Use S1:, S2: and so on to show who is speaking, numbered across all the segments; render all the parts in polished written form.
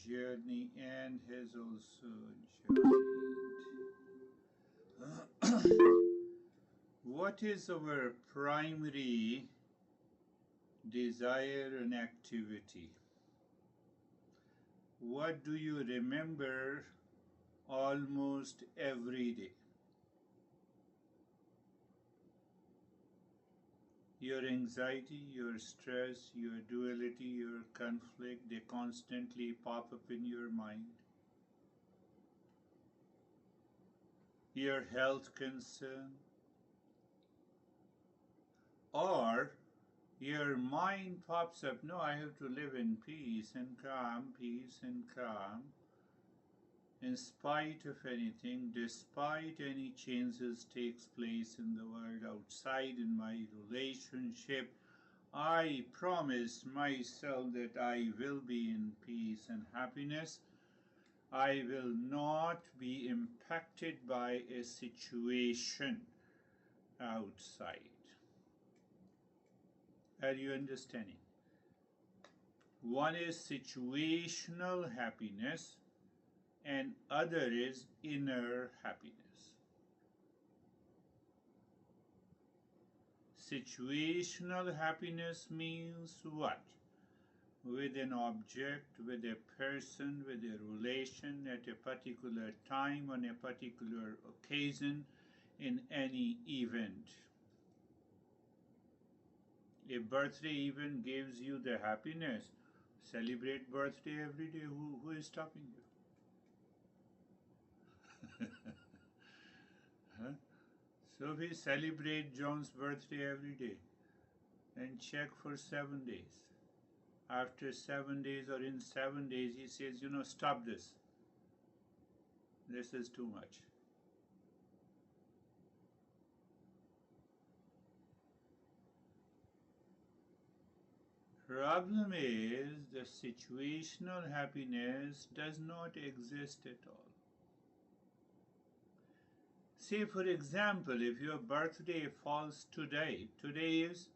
S1: journey and has also joined. What is our primary desire and activity? What do you remember almost every day? Your anxiety, your stress, your duality, your conflict, they constantly pop up in your mind. Your health concern, or your mind pops up, no, I have to live in peace and calm, in spite of anything, despite any changes takes place in the world outside in my relationship. I promise myself that I will be in peace and happiness. I will not be impacted by a situation outside. Are you understanding? One is situational happiness and other is inner happiness. Situational happiness means what? With an object, with a person, with a relation at a particular time, on a particular occasion, in any event. A birthday event gives you the happiness. Celebrate birthday every day. Who is stopping you? Huh? So we celebrate John's birthday every day and check for 7 days. After 7 days or in 7 days, he says, stop this. This is too much. Problem is the situational happiness does not exist at all. Say for example, if your birthday falls today is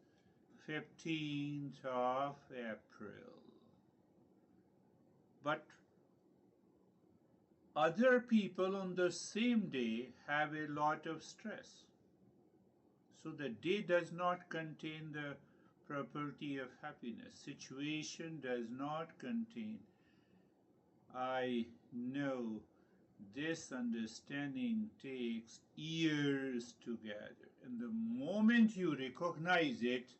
S1: 15th of April. But other people on the same day have a lot of stress. So the day does not contain the property of happiness. Situation does not contain. I know this understanding takes years to gather. And the moment you recognize it,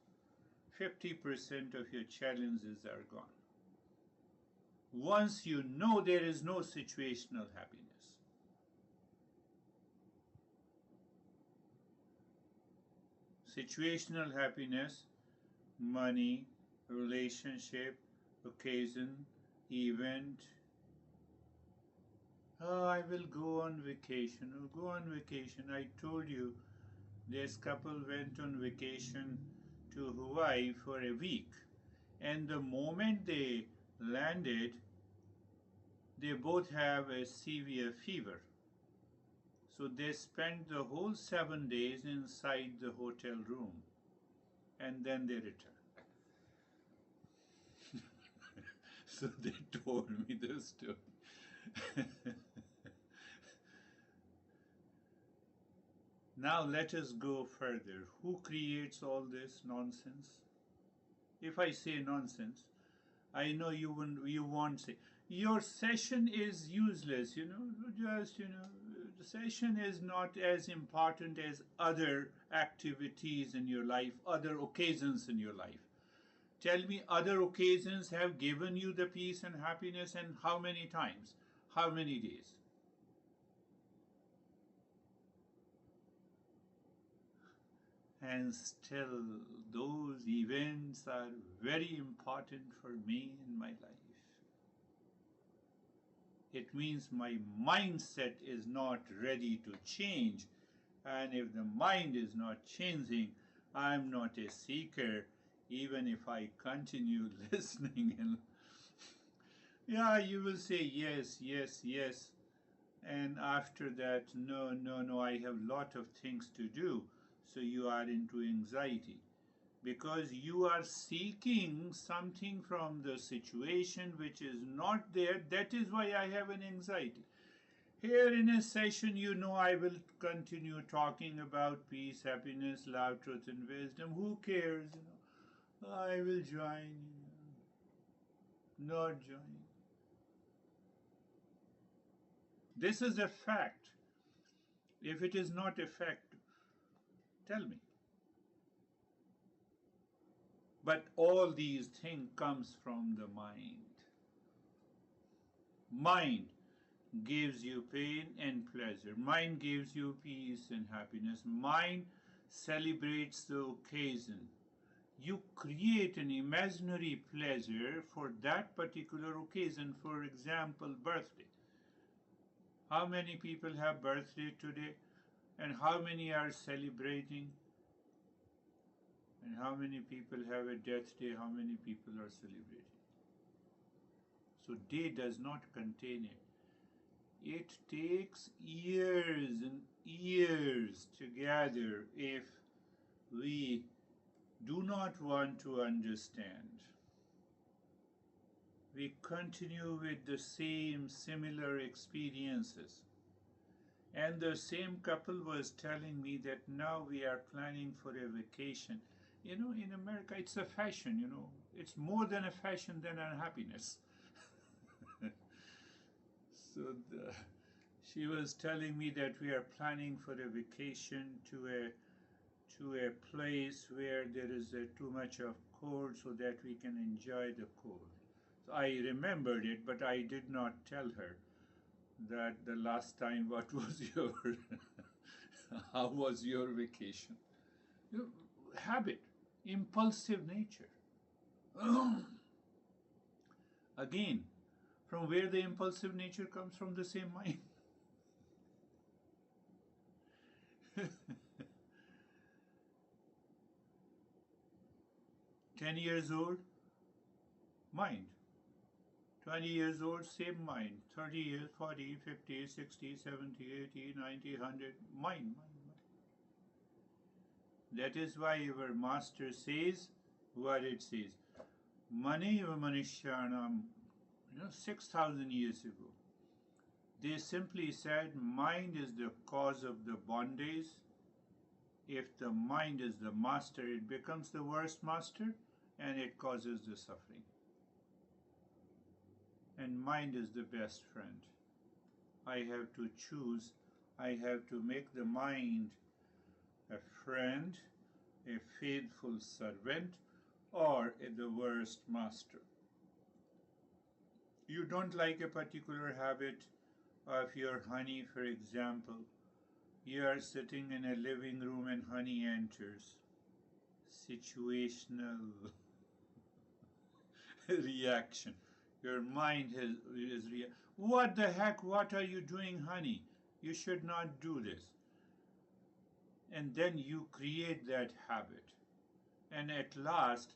S1: 50% of your challenges are gone. Once you know there is no situational happiness. Situational happiness, money, relationship, occasion, event. Oh, I will go on vacation. Oh, go on vacation. I told you this couple went on vacation to Hawaii for a week. And the moment they landed, they both have a severe fever. So they spent the whole 7 days inside the hotel room. And then they returned. So they told me the story. Now let us go further. Who creates all this nonsense? If I say nonsense, I know you won't say. Your session is useless, the session is not as important as other activities in your life, other occasions in your life. Tell me, other occasions have given you the peace and happiness, and how many times? How many days? And still, those events are very important for me in my life. It means my mindset is not ready to change. And if the mind is not changing, I'm not a seeker, even if I continue listening. And yeah, you will say yes, yes, yes. And after that, no, no, no, I have a lot of things to do. So you are into anxiety. because you are seeking something from the situation which is not there. That is why I have an anxiety. Here in a session, I will continue talking about peace, happiness, love, truth, and wisdom. Who cares? I will join, not join. This is a fact. If it is not a fact, tell me. But all these things comes from the mind. Mind gives you pain and pleasure. Mind gives you peace and happiness. Mind celebrates the occasion. You create an imaginary pleasure for that particular occasion. For example, birthday. How many people have birthday today? And how many are celebrating? And how many people have a death day? How many people are celebrating? So day does not contain it. It takes years and years to gather if we do not want to understand. We continue with the same similar experiences. And the same couple was telling me that now we are planning for a vacation. In America, it's a fashion, It's more than a fashion than unhappiness. So she was telling me that we are planning for a vacation to a place where there is too much of cold so that we can enjoy the cold. So I remembered it, but I did not tell her that the last time what was your how was your vacation? Habit, impulsive nature. Again, from where the impulsive nature comes from, the same mind. 10 years old, mind. 20 years old, same mind. 30 years, 40, 50, 60, 70, 80, 90, 100, mind. That is why our master says what it says. Mani Manishyanam, 6,000 years ago. They simply said mind is the cause of the bondage. If the mind is the master, it becomes the worst master and it causes the suffering. And mind is the best friend. I have to choose. I have to make the mind a friend, a faithful servant, or the worst master. You don't like a particular habit of your honey, for example. You are sitting in a living room and honey enters. Situational reaction. Your mind is what the heck, what are you doing, honey? You should not do this. And then you create that habit. And at last,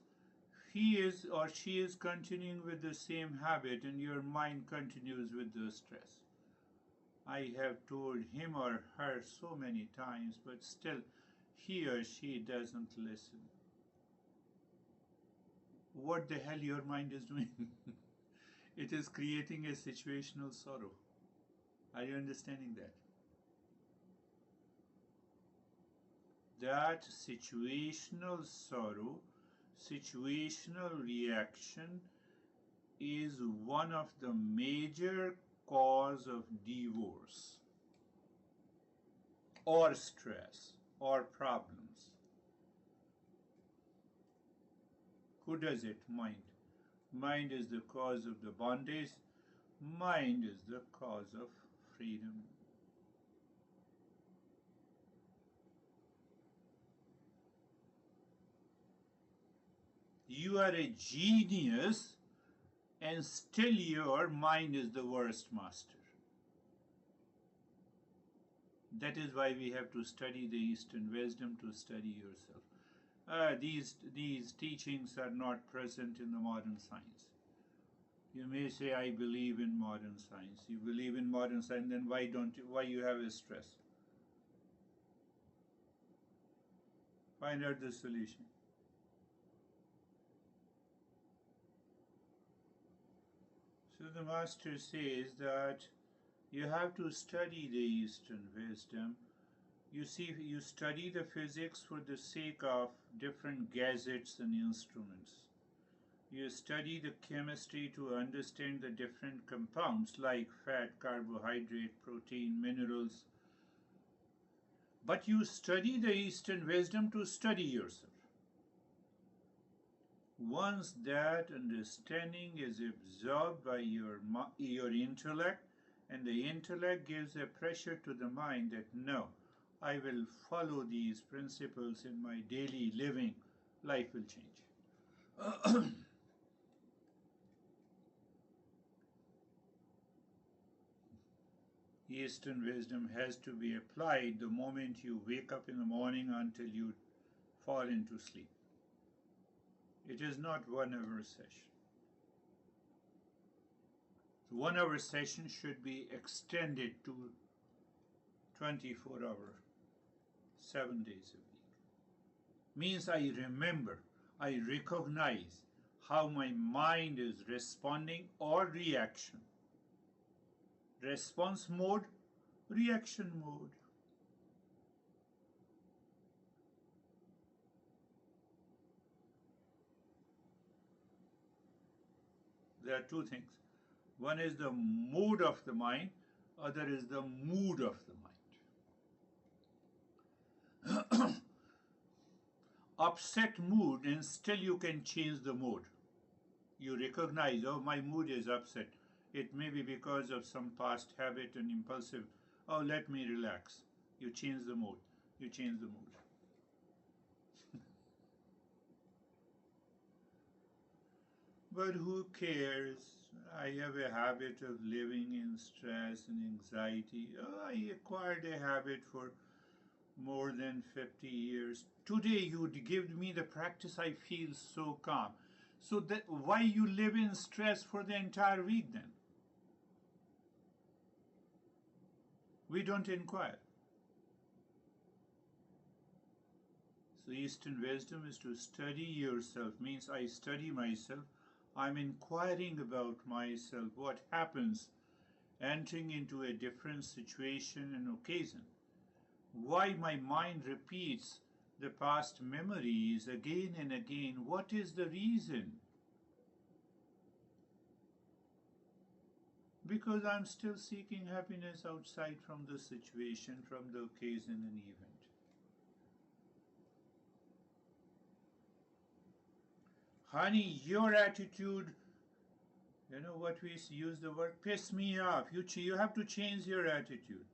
S1: he is or she is continuing with the same habit and your mind continues with the stress. I have told him or her so many times, but still he or she doesn't listen. What the hell your mind is doing? It is creating a situational sorrow. Are you understanding that? That situational sorrow, situational reaction is one of the major cause of divorce or stress or problems. Who does it? Mind. Mind is the cause of the bondage. Mind is the cause of freedom. You are a genius and still your mind is the worst master. That is why we have to study the Eastern wisdom, to study yourself. These teachings are not present in the modern science. You may say, I believe in modern science. You believe in modern science, then why you have a stress? Find out the solution. So the master says that you have to study the Eastern wisdom. You see, you study the physics for the sake of different gadgets and instruments. You study the chemistry to understand the different compounds like fat, carbohydrate, protein, minerals. But you study the Eastern wisdom to study yourself. Once that understanding is absorbed by your intellect, and the intellect gives a pressure to the mind that no, I will follow these principles in my daily living, life will change. Eastern wisdom has to be applied the moment you wake up in the morning until you fall into sleep. It is not 1 hour session. The 1 hour session should be extended to 24 hours, 7 days a week. Means I remember, I recognize how my mind is responding or reaction. Response mode, reaction mode. There are two things. One is the mood of the mind, other is the mood of the mind. Upset mood, and still you can change the mood. You recognize, oh, my mood is upset. It may be because of some past habit and impulsive. Oh, let me relax. You change the mood. You change the mood. But who cares? I have a habit of living in stress and anxiety. Oh, I acquired a habit for more than 50 years. Today you give me the practice, I feel so calm. So that why you live in stress for the entire week then? We don't inquire. So Eastern wisdom is to study yourself, means I study myself. I'm inquiring about myself, what happens entering into a different situation and occasion. Why my mind repeats the past memories again and again. What is the reason? Because I'm still seeking happiness outside from the situation, from the occasion and event. Honey, your attitude, you know what we use the word, piss me off. You have to change your attitude.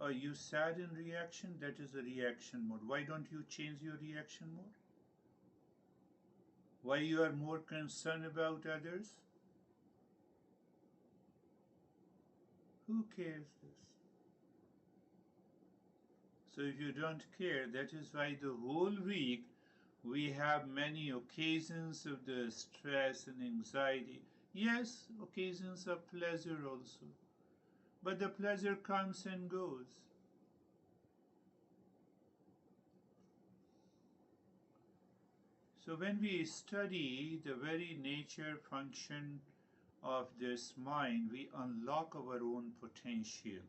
S1: Are you sad in reaction? That is a reaction mode. Why don't you change your reaction mode? Why you are more concerned about others? Who cares this? So if you don't care, that is why the whole week we have many occasions of the stress and anxiety. Yes, occasions of pleasure also. But the pleasure comes and goes. So when we study the very nature function of this mind, we unlock our own potential.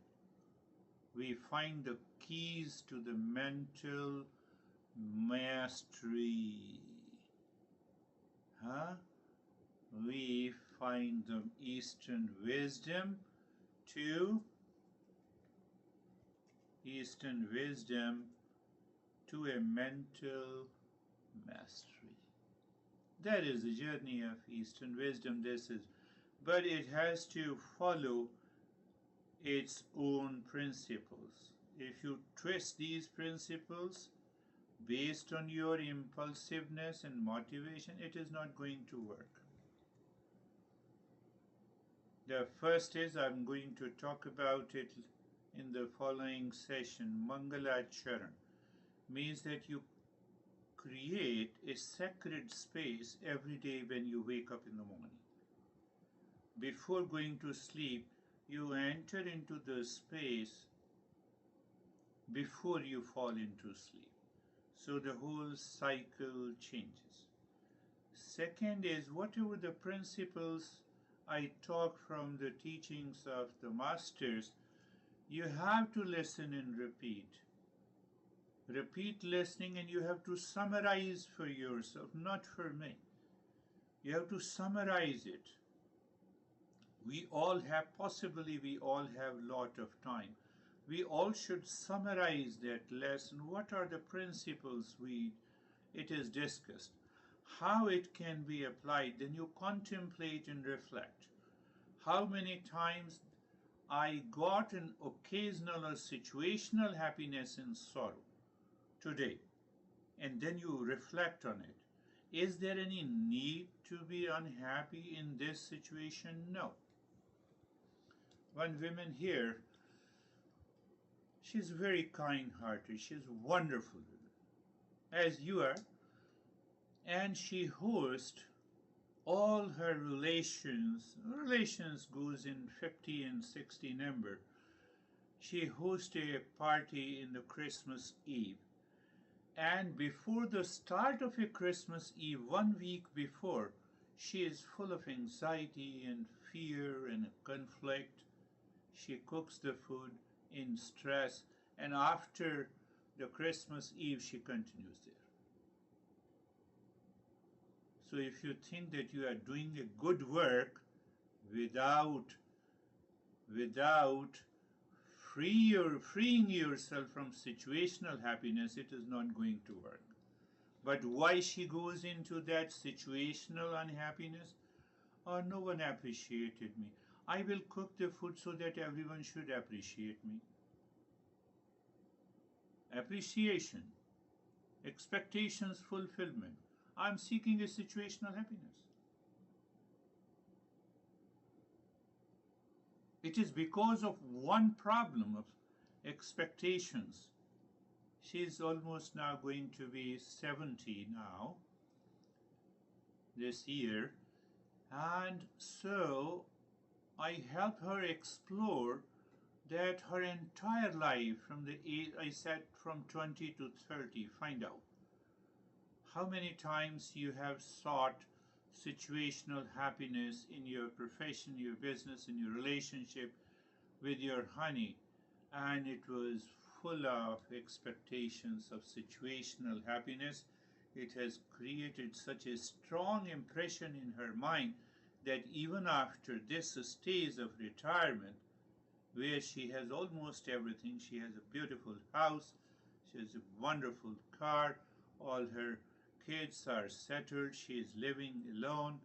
S1: We find the keys to the mental mastery. We find the Eastern wisdom to a mental mastery. That is the journey of Eastern wisdom. But it has to follow its own principles. If you twist these principles based on your impulsiveness and motivation, it is not going to work. The first is, I'm going to talk about it in the following session. Mangalacharan means that you create a sacred space every day when you wake up in the morning. Before going to sleep, you enter into the space before you fall into sleep. So the whole cycle changes. Second is, whatever the principles I talk from the teachings of the masters, you have to listen and repeat. Repeat listening, and you have to summarize for yourself, not for me. You have to summarize it. We all have, possibly we all have a lot of time. We all should summarize that lesson. What are the principles it is discussed? How it can be applied? Then you contemplate and reflect. How many times I got an occasional or situational happiness and sorrow today, and then you reflect on it. Is there any need to be unhappy in this situation? No. One woman here, she's very kind-hearted, she's wonderful, as you are, and she hosts all her relations goes in 50 and 60 number. She hosts a party in the Christmas Eve, and before the start of a Christmas Eve, 1 week before, she is full of anxiety and fear and conflict. She cooks the food in stress, and after the Christmas Eve, she continues there. So if you think that you are doing a good work without freeing yourself from situational happiness, it is not going to work. But why she goes into that situational unhappiness? Oh, no one appreciated me. I will cook the food so that everyone should appreciate me. Appreciation, expectations, fulfillment. I'm seeking a situational happiness. It is because of one problem of expectations. She is almost now going to be 70 now, this year. And so I help her explore that her entire life from the age, I said from 20 to 30, find out how many times you have sought situational happiness in your profession, your business, in your relationship with your honey, and it was full of expectations of situational happiness. It has created such a strong impression in her mind that even after this stage of retirement, where she has almost everything, she has a beautiful house, she has a wonderful car, all her kids are settled, she is living alone,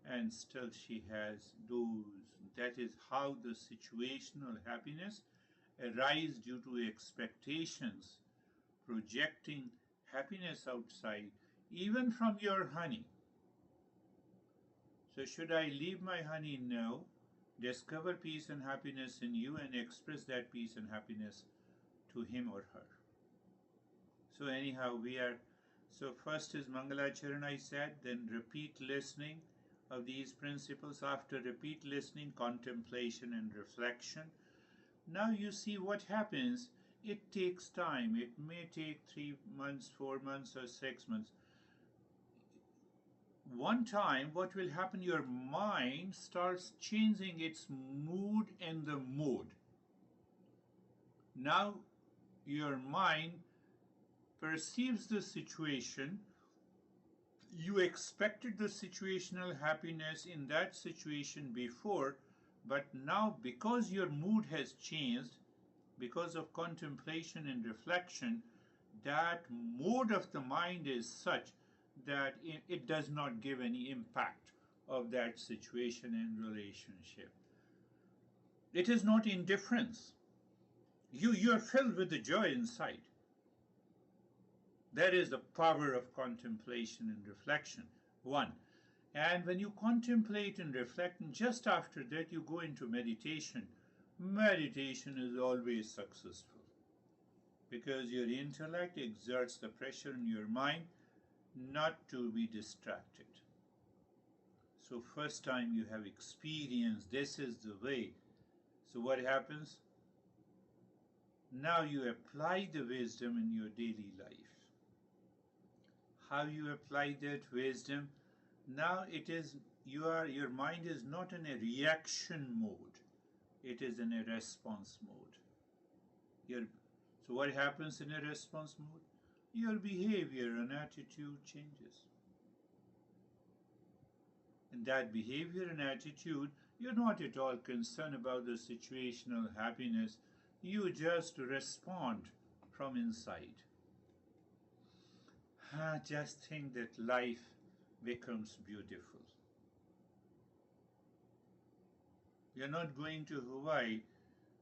S1: and still she has those. That is how the situational happiness arises due to expectations, projecting happiness outside, even from your honey. So should I leave my honey? No. Discover peace and happiness in you and express that peace and happiness to him or her. So anyhow, so first is Mangalacharan, I said, then repeat listening of these principles. After repeat listening, contemplation and reflection. Now you see what happens. It takes time. It may take 3 months, 4 months, or 6 months. One time, what will happen, your mind starts changing its mood and the mode. Now your mind perceives the situation. You expected the situational happiness in that situation before, but now because your mood has changed, because of contemplation and reflection, that mode of the mind is such that it does not give any impact of that situation and relationship. It is not indifference. You are filled with the joy inside. That is the power of contemplation and reflection. One. And when you contemplate and reflect, and just after that you go into meditation, meditation is always successful because your intellect exerts the pressure in your mind not to be distracted. So first time you have experienced this is the way. So what happens? Now you apply the wisdom in your daily life. How you apply that wisdom? Now it is your mind is not in a reaction mode, it is in a response mode. Your, so what happens in a response mode? Your behavior and attitude changes. In that behavior and attitude, you're not at all concerned about the situational happiness. You just respond from inside. Just think that life becomes beautiful. You're not going to Hawaii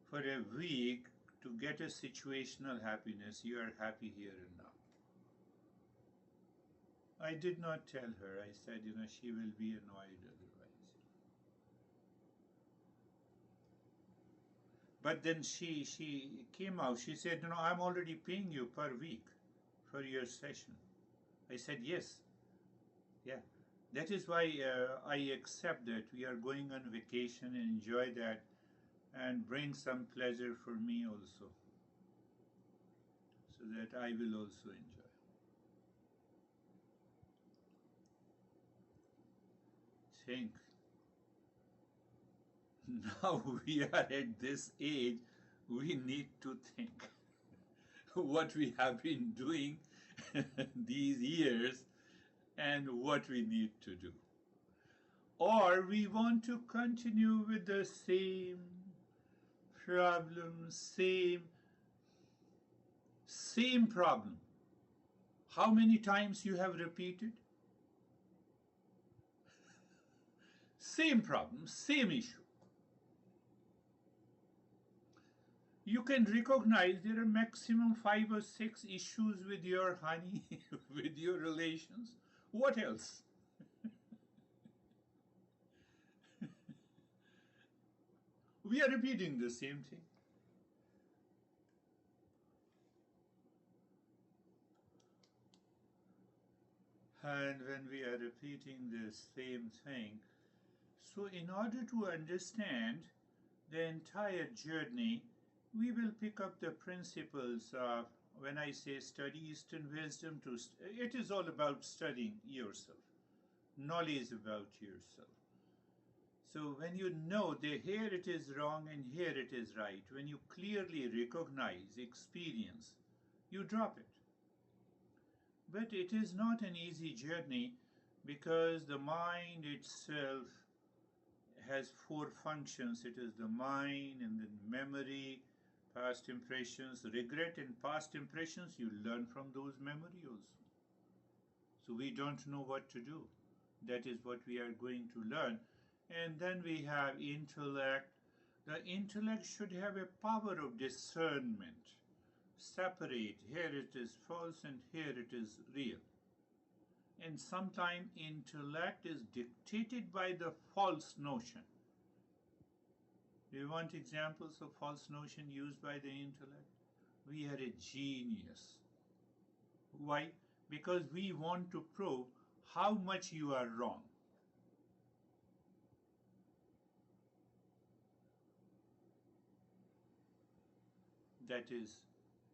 S1: for a week to get a situational happiness. You are happy here and now. I did not tell her. I said, she will be annoyed otherwise. But then she came out. She said, I'm already paying you per week for your session. I said, yes. Yeah. That is why I accept that we are going on vacation and enjoy that and bring some pleasure for me also, so that I will also enjoy. Think. Now we are at this age, we need to think what we have been doing these years and what we need to do. Or we want to continue with the same problem, same problem. How many times you have repeated? Same problem, same issue. You can recognize there are maximum 5 or 6 issues with your honey, with your relations. What else? We are repeating the same thing. And when we are repeating the same thing, so in order to understand the entire journey, we will pick up the principles of, when I say study Eastern wisdom, it is all about studying yourself, knowledge about yourself. So when you know that here it is wrong and here it is right, when you clearly recognize, experience, you drop it. But it is not an easy journey, because the mind itself has 4 functions. It is the mind, and then memory, past impressions, regret, and past impressions. You learn from those memories also. So we don't know what to do. That is what we are going to learn. And then we have intellect. The intellect should have a power of discernment. Separate, here it is false and here it is real. And sometimes intellect is dictated by the false notion. Do you want examples of false notion used by the intellect? We are a genius. Why? Because we want to prove how much you are wrong. That is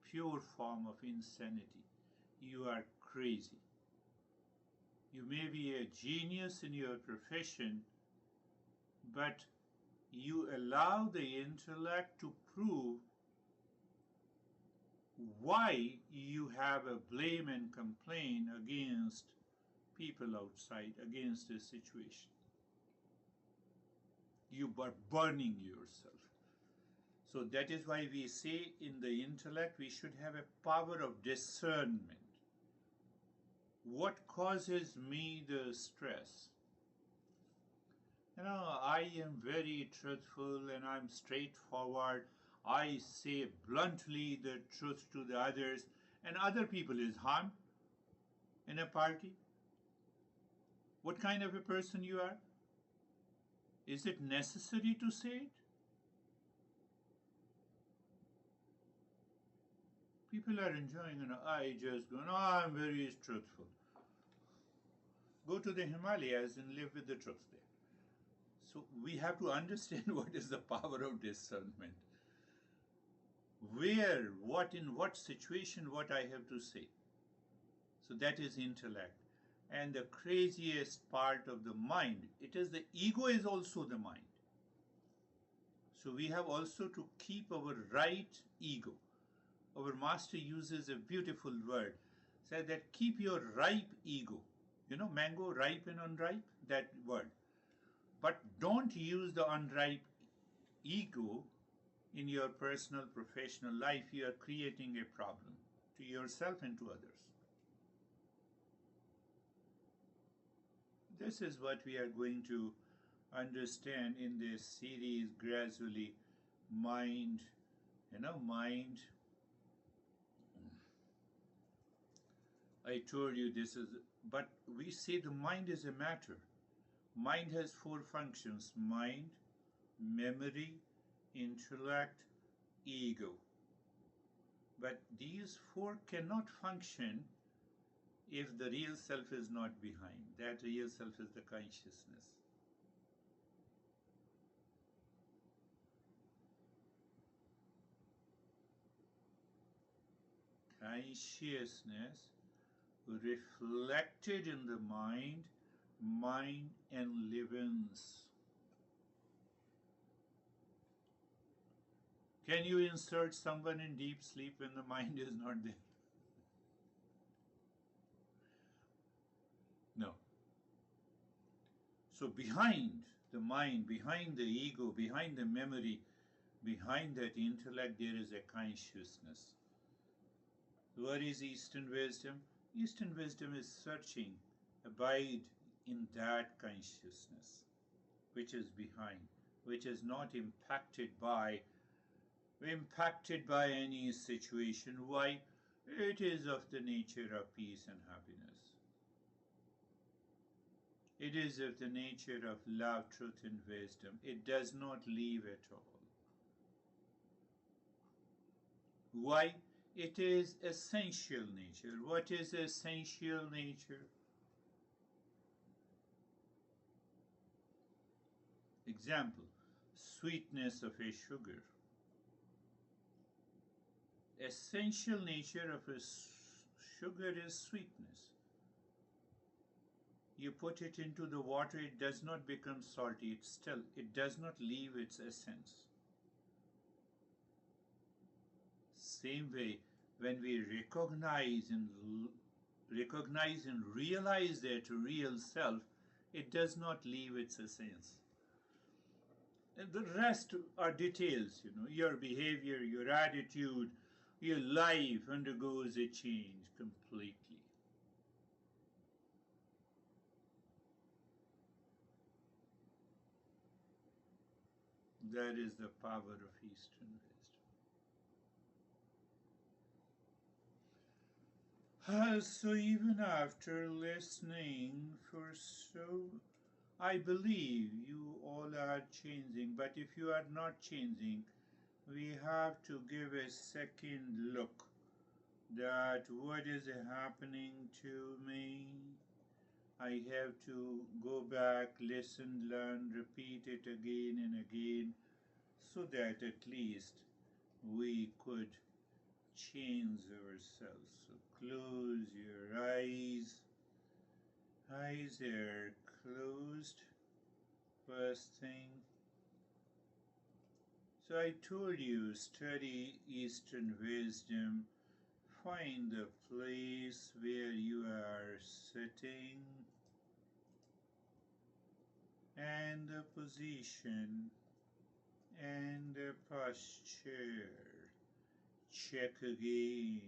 S1: pure form of insanity. You are crazy. You may be a genius in your profession, but you allow the intellect to prove why you have a blame and complaint against people outside, against a situation. You are burning yourself. So that is why we say in the intellect we should have a power of discernment. What causes me the stress? I am very truthful and I'm straightforward. I say bluntly the truth to the others, and other people is harmed in a party. What kind of a person you are? Is it necessary to say it? People are enjoying, I just go, no, I'm very truthful. Go to the Himalayas and live with the truth there. So we have to understand what is the power of discernment. Where, what, in what situation, what I have to say. So that is intellect. And the craziest part of the mind, it is the ego is also the mind. So we have also to keep our right ego. Our master uses a beautiful word, said that keep your ripe ego. You know, mango, ripe and unripe, that word. But don't use the unripe ego in your personal, professional life. You are creating a problem to yourself and to others. This is what we are going to understand in this series gradually. Mind, mind. I told you this is, but we say the mind is a matter. Mind has four functions: mind, memory, intellect, ego. But these four cannot function if the real self is not behind. That real self is the consciousness. Consciousness reflected in the mind, mind enlivens. Can you insert someone in deep sleep when the mind is not there? No. So behind the mind, behind the ego, behind the memory, behind that intellect, there is a consciousness. What is Eastern wisdom? Eastern wisdom is searching, abide in that consciousness, which is behind, which is not impacted by any situation. Why? It is of the nature of peace and happiness. It is of the nature of love, truth, and wisdom. It does not leave at all. Why? It is essential nature. What is essential nature? Example, sweetness of a sugar. Essential nature of a sugar is sweetness. You put it into the water, it does not become salty. It does not leave its essence. Same way, when we recognize and realize that real self, it does not leave its essence. And the rest are details, your behavior, your attitude, your life undergoes a change completely. That is the power of Eastern wisdom. So even after listening for so, I believe you all are changing, but if you are not changing, we have to give a second look that what is happening to me. I have to go back, listen, learn, repeat it again and again, so that at least we could change ourselves. So close your eyes. Eyes are closed. First thing. So I told you, study Eastern wisdom. Find the place where you are sitting and the position and the posture. Check again.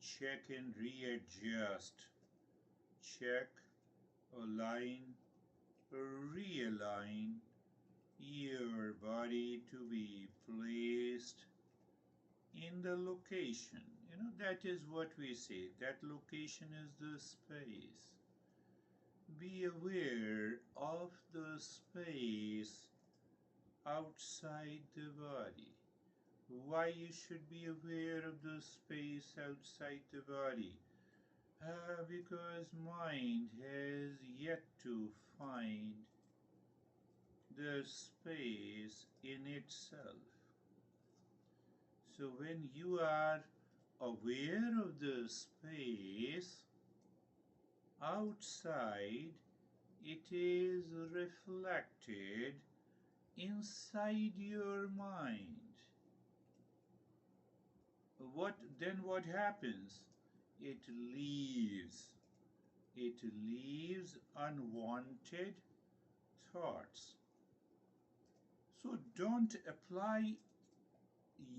S1: Check and readjust. Check, align, realign your body to be placed in the location. That is what we say. That location is the space. Be aware of the space outside the body. Why you should be aware of the space outside the body? Because mind has yet to find the space in itself. So when you are aware of the space, outside, it is reflected inside your mind. What happens? It leaves. It leaves unwanted thoughts. So don't apply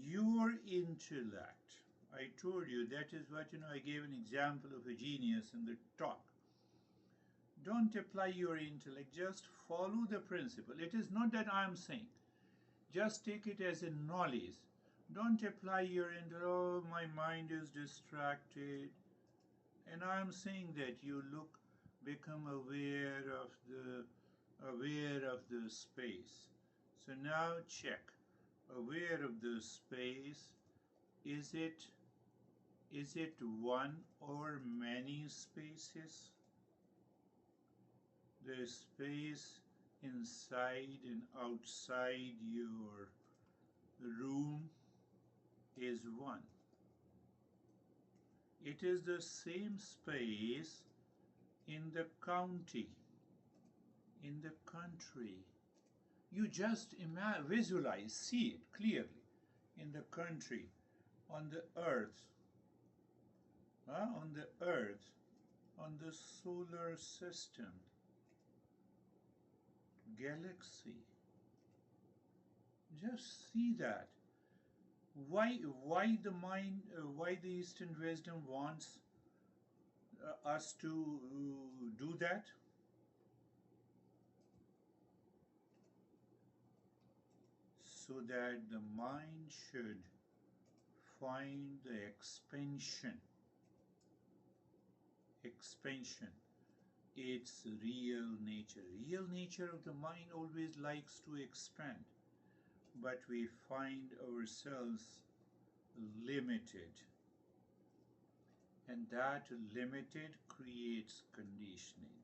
S1: your intellect. I told you that is what, I gave an example of a genius in the talk. Don't apply your intellect, just follow the principle. It is not that I am saying. Just take it as a knowledge. Don't apply your intellect, oh, my mind is distracted. And I am saying that become aware of the space. So now check. Aware of the space, is it one or many spaces? The space inside and outside your room is one. It is the same space in the county, in the country. You just visualize, see it clearly. In the country, on the earth, on the earth, on the solar system, galaxy. Just see that. Why the mind, why the Eastern wisdom wants us to do that? So that the mind should find the expansion, its real nature. Real nature of the mind always likes to expand, but we find ourselves limited, and that limited creates conditioning.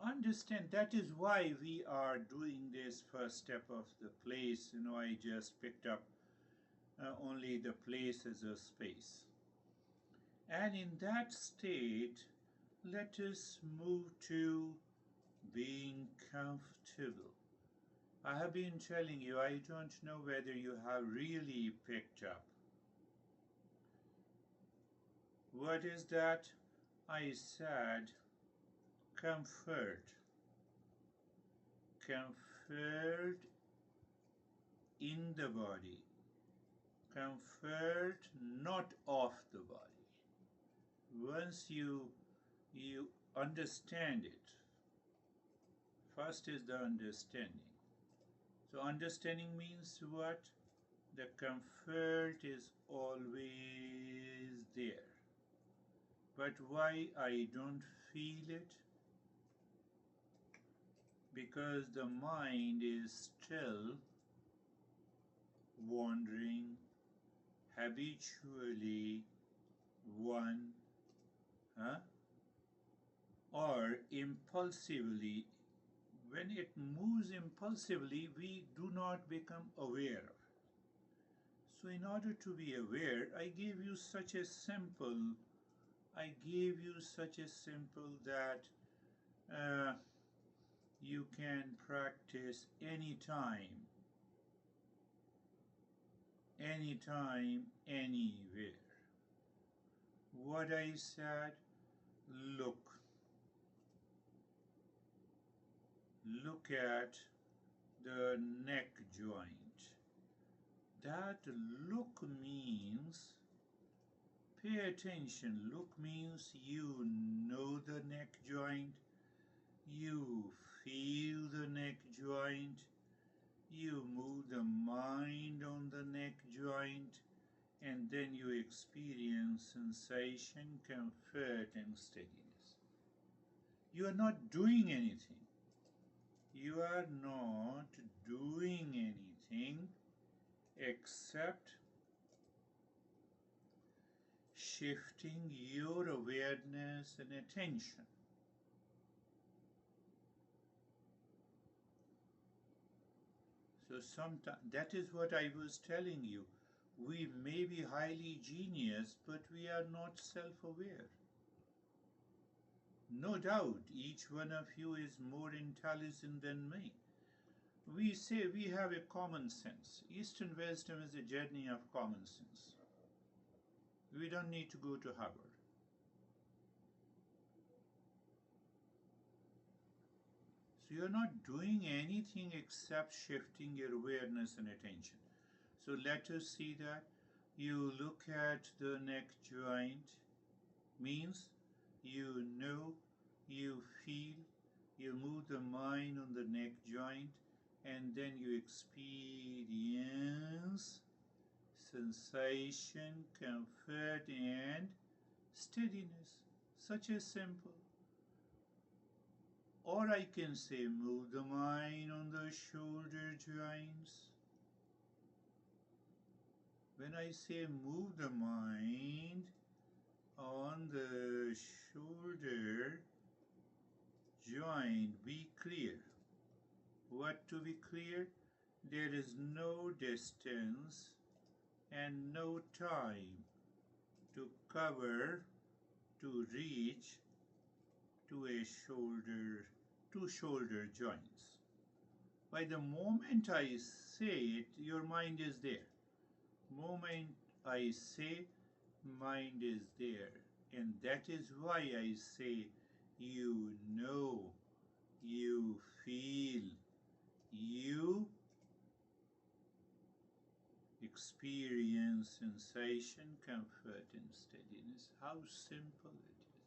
S1: Understand, that is why we are doing this first step of the place. I just picked up only the place as a space. And in that state, let us move to being comfortable. I have been telling you, I don't know whether you have really picked up. What is that? I said comfort. Comfort in the body. Comfort not of the body. Once you understand it, first is the understanding. So understanding means what? The comfort is always there. But why I don't feel it? Because the mind is still wandering habitually one or impulsively. When it moves impulsively, we do not become aware. So in order to be aware, I gave you such a simple that you can practice anytime, anywhere. What I said, look at the neck joint. That look means pay attention. Look means you know the neck joint, you feel the neck joint, you move the mind on the neck joint, and then you experience sensation, comfort, and steadiness. You are not doing anything. You are not doing anything except shifting your awareness and attention. So sometimes, that is what I was telling you. We may be highly genius, but we are not self-aware. No doubt, each one of you is more intelligent than me. We say we have a common sense. Eastern wisdom is a journey of common sense. We don't need to go to Harvard. So you're not doing anything except shifting your awareness and attention. So let us see that. You look at the neck joint, means you know, you feel, you move the mind on the neck joint, and then you experience sensation, comfort, and steadiness. Such a simple. Or I can say move the mind on the shoulder joints. When I say move the mind on the shoulder joint, be clear. What to be clear? There is no distance and no time to cover to reach to a shoulder, two shoulder joints. By the moment I say it, your mind is there. Moment I say, mind is there. And that is why I say, you know, you feel, you experience sensation, comfort, and steadiness. How simple it is.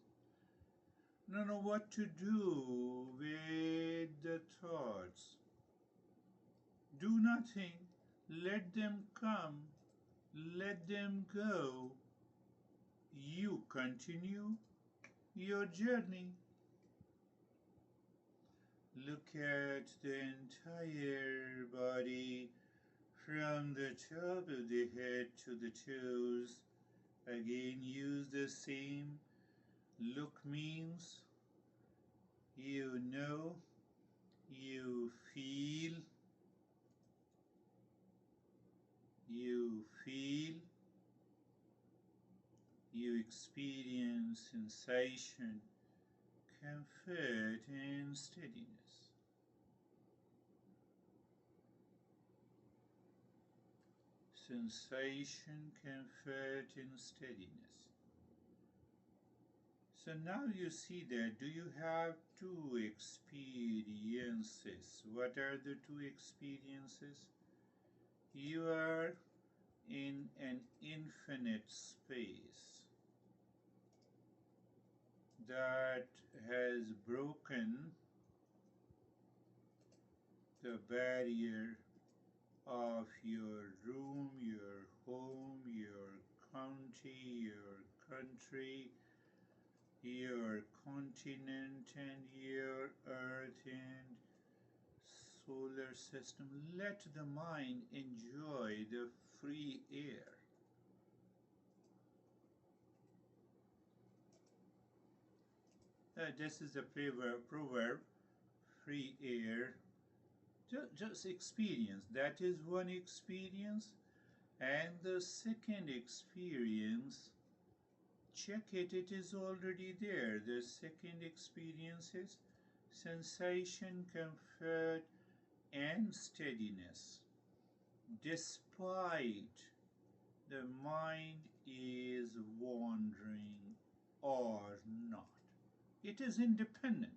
S1: Don't know what to do with the thoughts. Do nothing. Let them come. Let them go. You continue your journey. Look at the entire body from the top of the head to the toes. Again, use the same. Look means you know, you feel, you feel, you experience sensation, comfort, and steadiness. Sensation, comfort, and steadiness. So now you see that. Do you have two experiences? What are the two experiences? You are in an infinite space that has broken the barrier of your room, your home, your county, your country, your continent, and your earth and solar system. Let the mind enjoy the free air. This is a proverb, free air. Just experience. That is one experience. And the second experience, check it, it is already there. The second experience is sensation, comfort, and steadiness. Despite the mind is wandering or not, it is independent.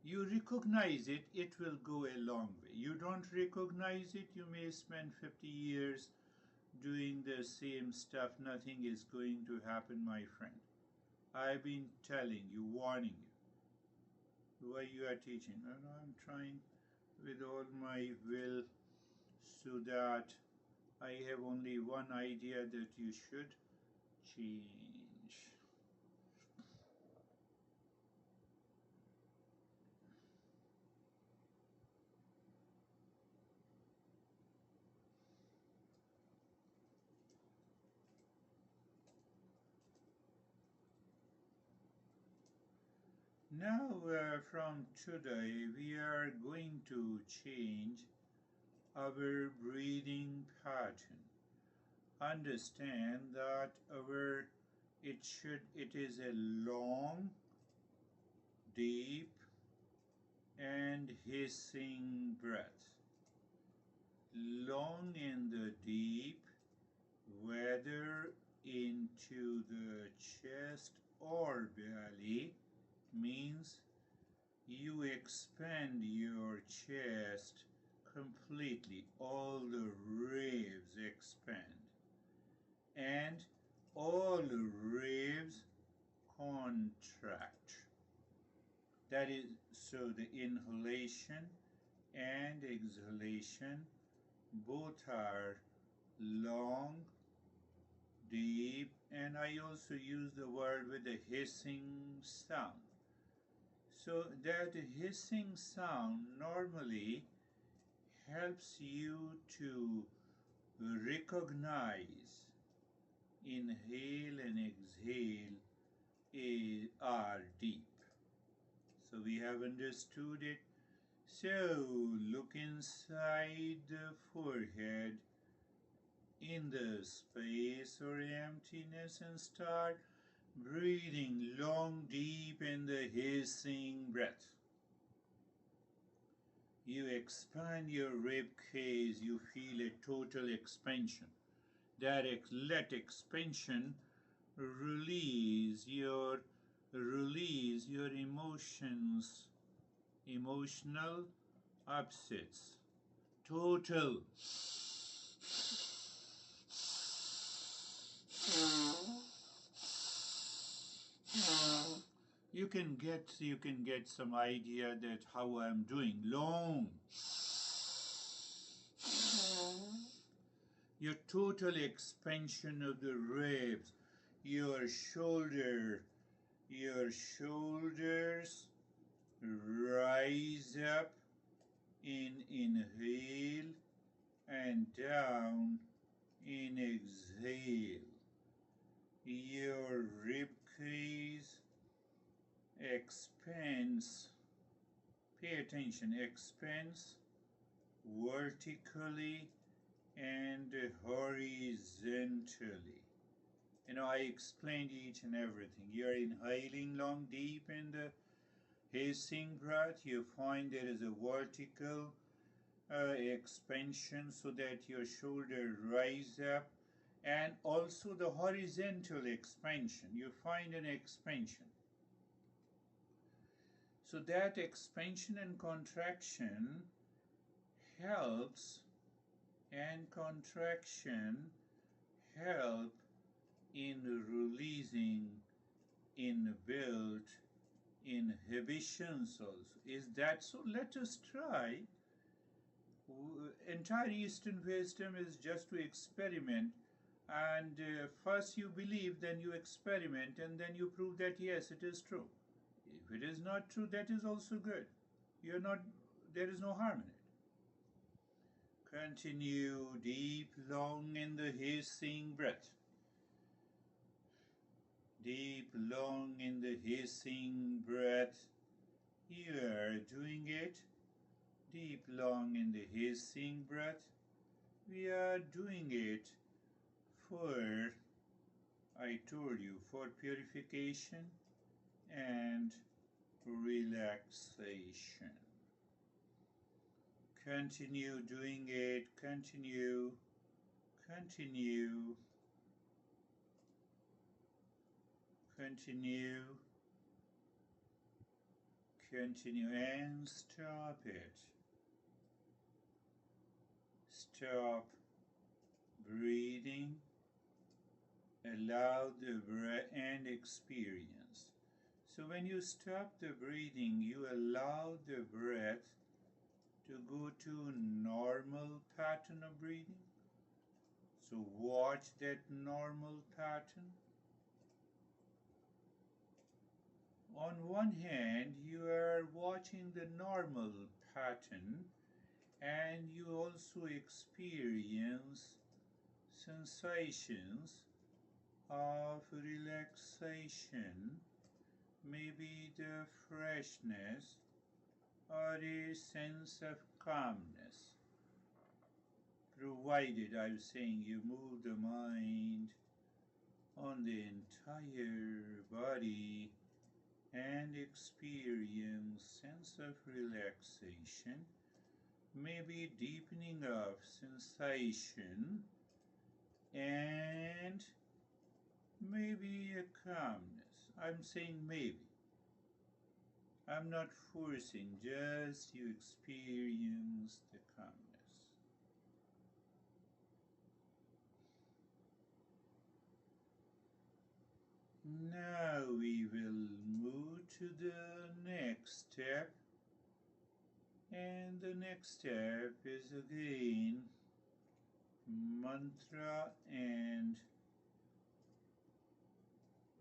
S1: You recognize it, it will go a long way. You don't recognize it, you may spend 50 years doing the same stuff. Nothing is going to happen, my friend. I've been telling you, warning you. Why you are teaching? And I'm trying with all my will so that I have only one idea, that you should change. Now, from today, we are going to change our breathing pattern. Understand that our it is a long, deep, and hissing breath. Long and deep, whether into the chest or belly, means you expand your chest completely. All the ribs expand, and all the ribs contract. That is, so the inhalation and exhalation both are long, deep, and I also use the word with a hissing sound. So that hissing sound normally helps you to recognize inhale and exhale are deep. So we have understood it. So look inside the forehead in the space or emptiness and start breathing long, deep in the hissing breath. You expand your rib cage, you feel a total expansion. That let expansion release your emotions, emotional upsets. Total. You can get some idea that how I'm doing. Long. Your total expansion of the ribs, your shoulders rise up in inhale and down in exhale. Your rib cage expands, pay attention, expands vertically and horizontally. I explained each and everything. You're inhaling long, deep in the hissing breath. You find there is a vertical expansion so that your shoulder rise up, and also the horizontal expansion. You find an expansion. So that expansion and contraction helps, and contraction help in releasing inbuilt inhibitions also. Is that so? Let us try. Entire Eastern wisdom is just to experiment, and first you believe, then you experiment, and then you prove that yes, it is true. If it is not true, that is also good. There is no harm in it. Continue deep, long in the hissing breath. Deep, long in the hissing breath. You are doing it. Deep, long in the hissing breath. We are doing it for, I told you, for purification and relaxation. Continue doing it. Continue. Continue. Continue. Continue and stop it. Stop breathing. Allow the breath and experience. So when you stop the breathing, you allow the breath to go to normal pattern of breathing. So watch that normal pattern. On one hand, you are watching the normal pattern, and you also experience sensations of relaxation, maybe the freshness or a sense of calmness, provided, I'm saying, you move the mind on the entire body and experience sense of relaxation, maybe deepening of sensation, and maybe a calmness. I'm saying maybe. I'm not forcing, just you experience the calmness. Now we will move to the next step, and the next step is again mantra and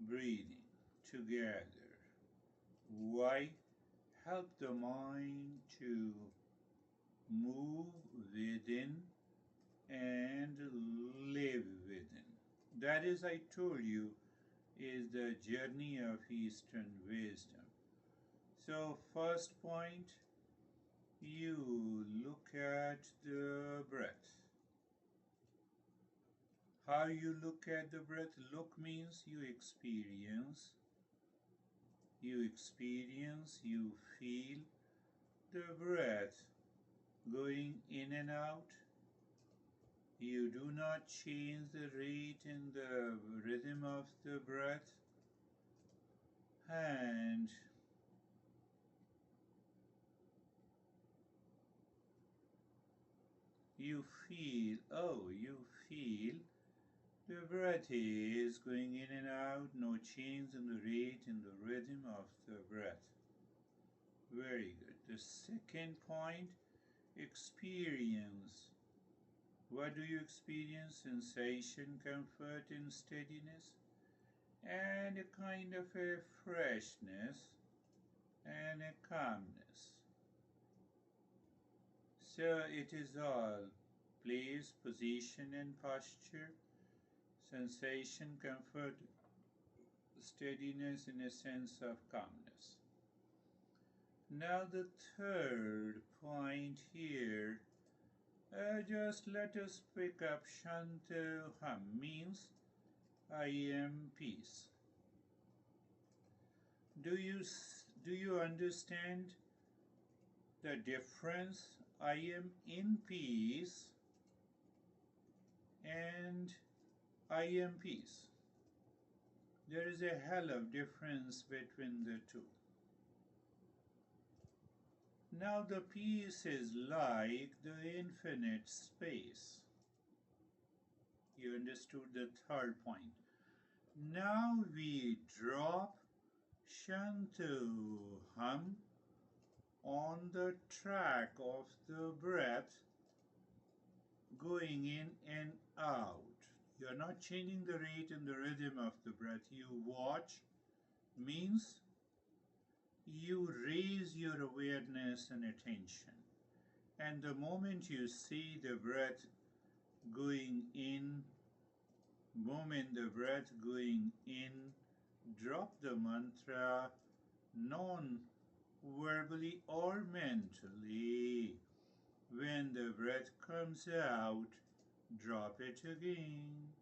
S1: breathing together. Why? Help the mind to move within and live within. That is, I told you, is the journey of Eastern wisdom. So, first point, you look at the breath. How you look at the breath? Look means you experience, you feel the breath going in and out. You do not change the rate and the rhythm of the breath, and you feel the breath is going in and out, no change in the rate and the rhythm of the breath. Very good. The second point, experience. What do you experience? Sensation, comfort, and steadiness, and a kind of a freshness and a calmness. So it is all place, position, and posture, sensation, comfort, steadiness, and a sense of calmness. Now the third point here, just let us pick up Shantoham, means I am peace. Do you understand the difference? I am in peace and I am peace. There is a hell of difference between the two. Now the peace is like the infinite space. You understood the third point. Now we drop Shantoham on the track of the breath going in and out. You're not changing the rate and the rhythm of the breath. You watch means you raise your awareness and attention. And the moment you see the breath going in, drop the mantra non-verbally or mentally. When the breath comes out, drop it again.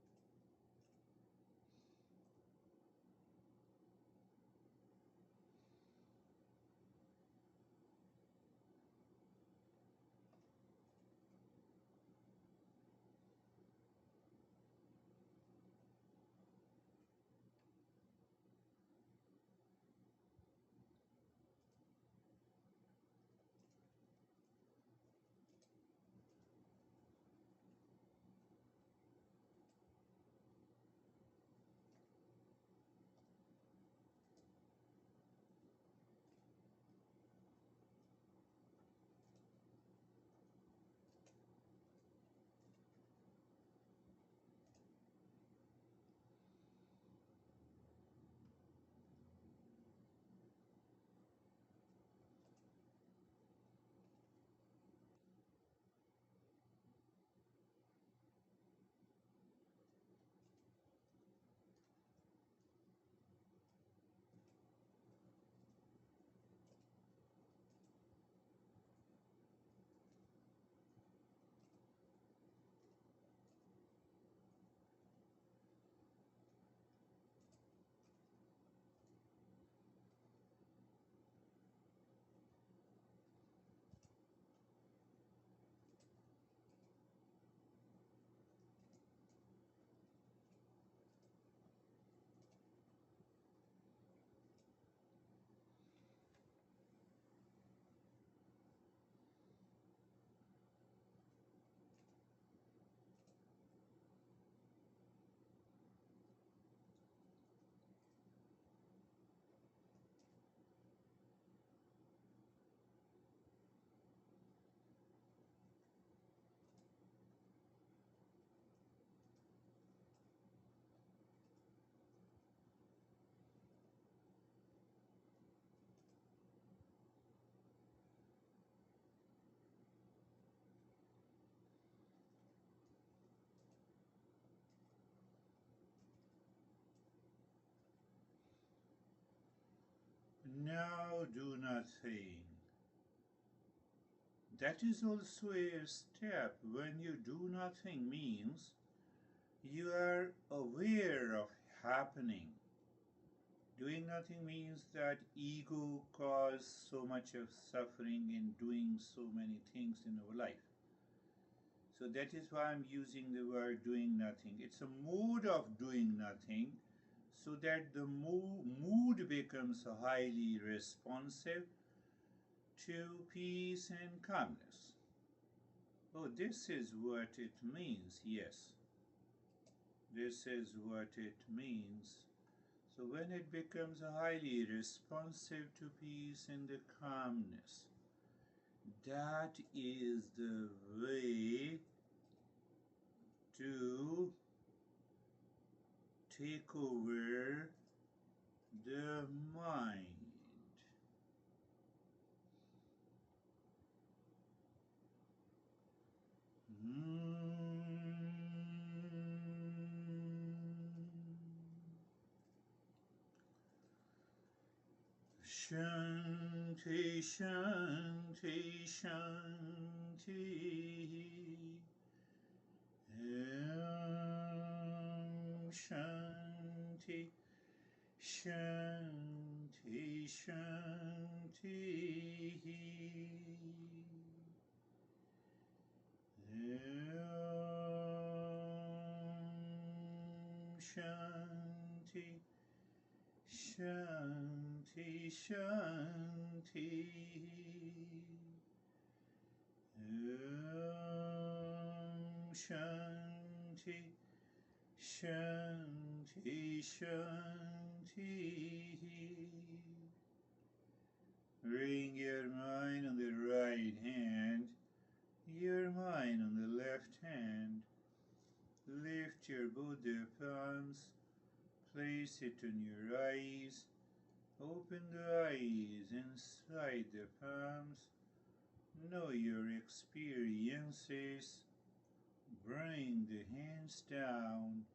S1: do nothing. That is also a step. When you do nothing means you are aware of happening. Doing nothing means that ego caused so much of suffering in doing so many things in our life. So that is why I'm using the word doing nothing. It's a mode of doing nothing so that the mood becomes highly responsive to peace and calmness. Oh, this is what it means, yes. This is what it means. So when it becomes highly responsive to peace and the calmness, that is the way to take over the mind. Shanti, Shanti, Shanti. Shanti, Shanti, Shanti. Shanti, Shanti, Shanti. Shanti, Shanti, Shanti. Bring your mind on the right hand, your mind on the left hand. Lift your both the palms, place it on your eyes. Open the eyes inside the palms. Know your experiences. Bring the hands down.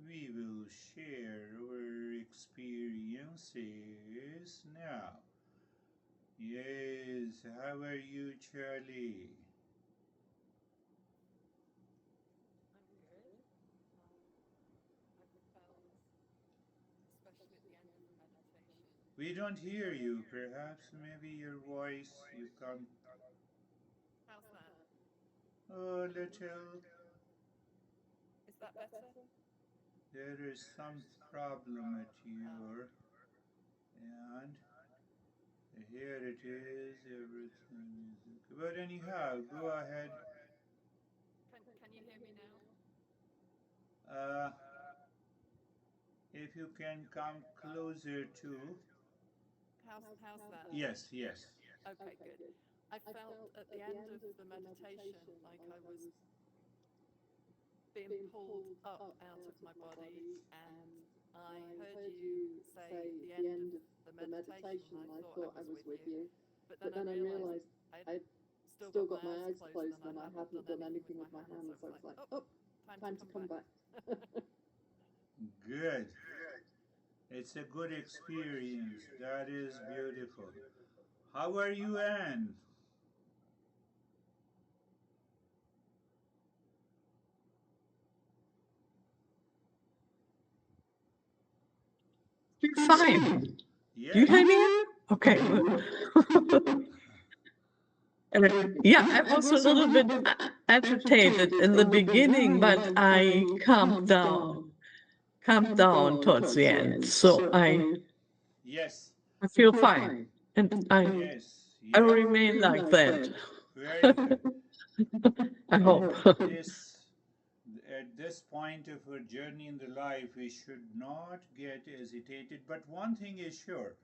S1: We will share our experiences now. Yes, how are you, Charlie?
S2: I'm good. I felt, especially at the end of the meditation.
S1: We don't hear you. Perhaps maybe your voice you can't.
S2: How's that?
S1: Oh, little.
S2: Is that better?
S1: There is some problem at your end. Here it is. Everything is okay. But anyhow, go ahead.
S2: Can you hear me now?
S1: Uh, if you can come closer to.
S2: How's that?
S1: Yes, yes.
S2: Okay, good. I felt at the end of the meditation like I was being pulled up out of my body, and I heard you say at the end of the meditation, I thought I was with you, but then I realized I'd still got my eyes closed and I hadn't done anything with my hands, so I was like, oh, time to come back.
S1: Good. It's a good experience. That is beautiful. How are you, Anne?
S3: Fine. Do you
S1: Yes.
S3: hear me? Okay. Yeah, I was a little bit agitated in the beginning, but I calmed down towards the end. So
S1: Yes.
S3: I feel fine, and
S1: Yes.
S3: I
S1: Yes.
S3: remain like that.
S1: Very good.
S3: I hope.
S1: This at this point of our journey in the life, we should not get hesitated. But one thing is sure.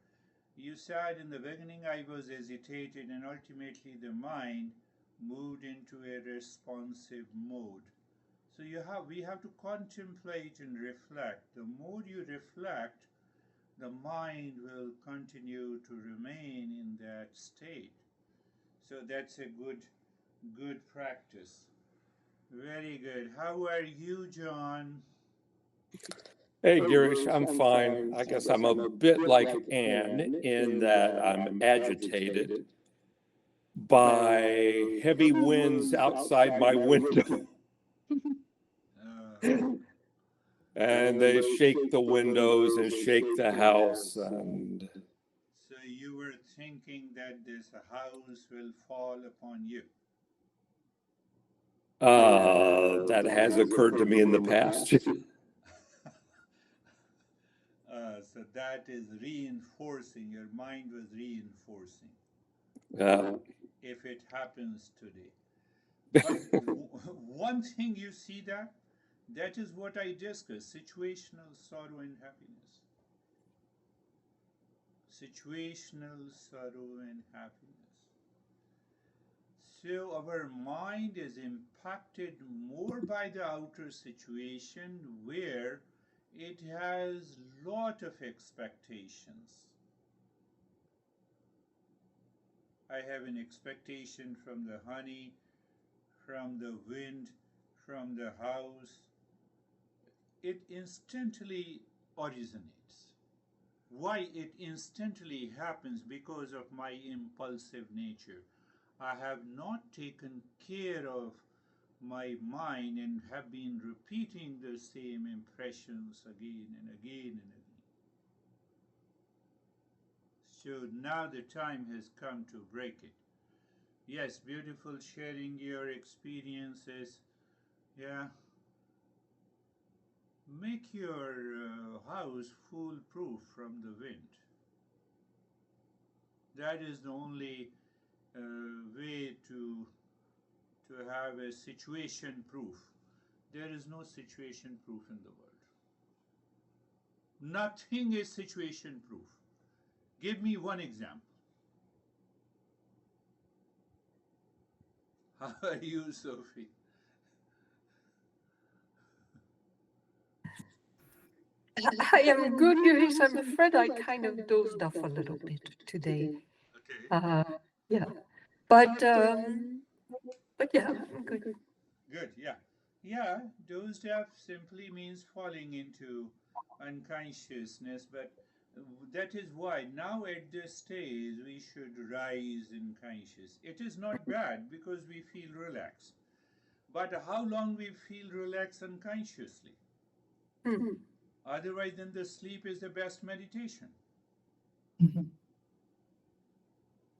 S1: You said in the beginning I was hesitated, and ultimately the mind moved into a responsive mode. So we have to contemplate and reflect. The more you reflect, the mind will continue to remain in that state. So that's a good practice. Very good. How are you, John?
S4: Hey, Girish, I'm fine. I guess I'm a bit like Anne in that I'm agitated by heavy winds outside my window. And they shake the windows and shake the house. And
S1: So you were thinking that this house will fall upon you.
S4: that has occurred to me in the past.
S1: So that is reinforcing, your mind was reinforcing
S4: Yeah.
S1: if it happens today. But one thing you see that is what I discussed, situational sorrow and happiness. Situational sorrow and happiness. So our mind is impacted more by the outer situation where it has lot of expectations. I have an expectation from the honey, from the wind, from the house. It instantly originates. Why it instantly happens? Because of my impulsive nature. I have not taken care of my mind and have been repeating the same impressions again and again and again. So now the time has come to break it. Yes, beautiful sharing your experiences. Yeah. Make your house foolproof from the wind. That is the only way to have a situation proof. There is no situation proof in the world. Nothing is situation proof. Give me one example. How are you, Sophie?
S5: I am good, Girish. I'm afraid I kind of dozed off a little bit today.
S1: Okay.
S5: Yeah, but yeah, I'm good.
S1: Good, yeah. Yeah, dozed off simply means falling into unconsciousness, but that is why now at this stage we should rise in conscious. It is not bad because we feel relaxed. But how long we feel relaxed unconsciously? Otherwise, then the sleep is the best meditation.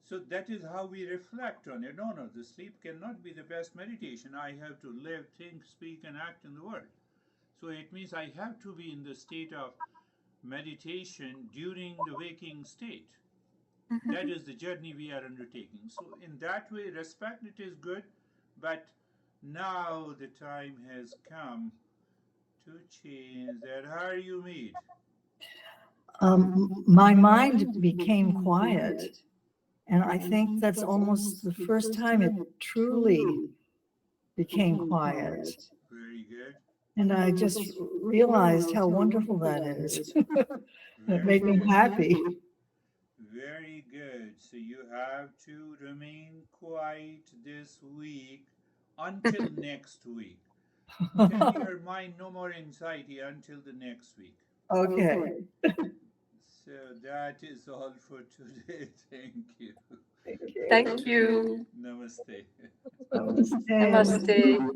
S1: So that is how we reflect on it. No, the sleep cannot be the best meditation. I have to live, think, speak, and act in the world. So it means I have to be in the state of meditation during the waking state. That is the journey we are undertaking. So in that way, respect it is good, but now the time has come to change that. How are you made?
S6: My mind became quiet. And I think that's almost the first time it truly became quiet.
S1: Very good.
S6: And I just realized how wonderful that is. It made me happy.
S1: Very good. So you have to remain quiet this week until next week. Tell your mind no more anxiety until the next week.
S6: Okay.
S1: So that is all for today. Thank you.
S5: Thank you.
S1: Namaste.
S6: Namaste.
S5: Namaste.